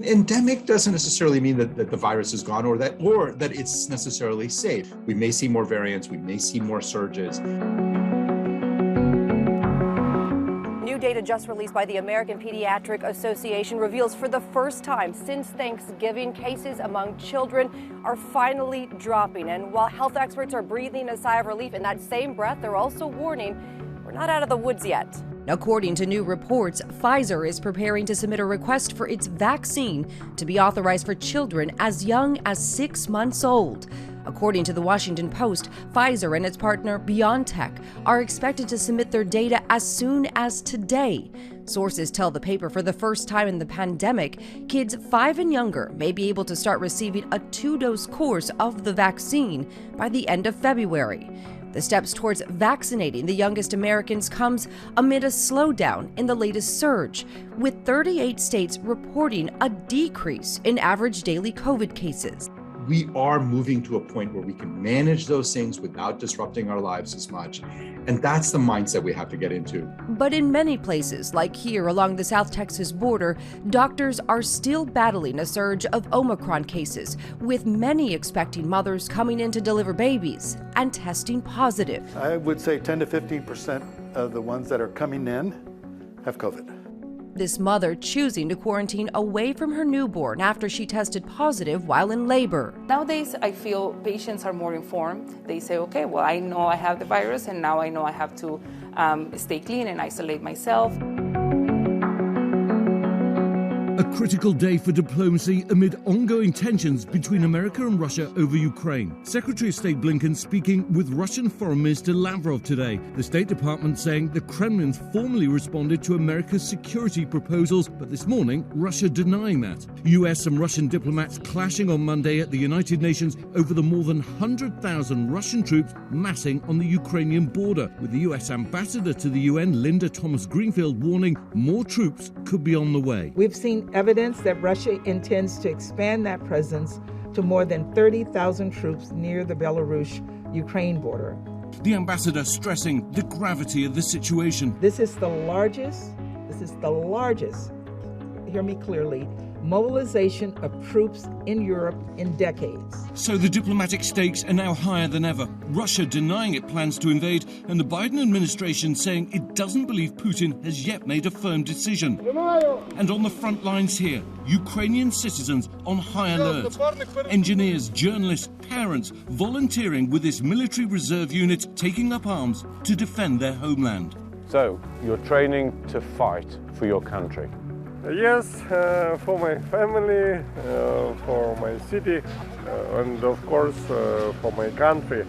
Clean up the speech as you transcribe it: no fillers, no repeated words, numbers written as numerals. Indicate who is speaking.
Speaker 1: Endemic doesn't necessarily mean that the virus is gone or that it's necessarily safe. We may see more variants, we may see more surges.
Speaker 2: New data just released by the American Pediatric Association reveals for the first time since Thanksgiving, cases among children are finally dropping. And while health experts are breathing a sigh of relief, in that same breath, they're also warning we're not out of the woods yet.
Speaker 3: According to new reports, Pfizer is preparing to submit a request for its vaccine to be authorized for children as young as 6 months old. According to the Washington Post, Pfizer and its partner BioNTech are expected to submit their data as soon as today. Sources tell the paper for the first time in the pandemic, kids 5 and younger may be able to start receiving a 2-dose course of the vaccine by the end of February. The steps towards vaccinating the youngest Americans comes amid a slowdown in the latest surge, with 38 states reporting a decrease in average daily COVID cases.
Speaker 1: We are moving to a point where we can manage those things without disrupting our lives as much. And that's the mindset we have to get into.
Speaker 3: But in many places, like here along the South Texas border, doctors are still battling a surge of Omicron cases, with many expecting mothers coming in to deliver babies and testing positive.
Speaker 4: I would say 10 to 15% of the ones that are coming in have COVID.
Speaker 3: This mother choosing to quarantine away from her newborn after she tested positive while in labor.
Speaker 5: Nowadays, I feel patients are more informed. They say, okay, well, I know I have the virus, and now I know I have to stay clean and isolate myself.
Speaker 6: A critical day for diplomacy amid ongoing tensions between America and Russia over Ukraine. Secretary of State Blinken speaking with Russian Foreign Minister Lavrov today. The State Department saying the Kremlin formally responded to America's security proposals, but this morning, Russia denying that. US and Russian diplomats clashing on Monday at the United Nations over the more than 100,000 Russian troops massing on the Ukrainian border, with the US ambassador to the UN, Linda Thomas-Greenfield, warning more troops could be on the way.
Speaker 7: We've seen evidence that Russia intends to expand that presence to more than 30,000 troops near the Belarus-Ukraine border.
Speaker 6: The ambassador stressing the gravity of the situation.
Speaker 7: This is the largest, hear me clearly, mobilization of troops in Europe in decades.
Speaker 6: So the diplomatic stakes are now higher than ever. Russia denying it plans to invade, and the Biden administration saying it doesn't believe Putin has yet made a firm decision. And on the front lines here, Ukrainian citizens on high alert. Engineers, journalists, parents volunteering with this military reserve unit taking up arms to defend their homeland.
Speaker 8: So, you're training to fight for your country?
Speaker 9: Yes, for my family, for my city, and of course for my country.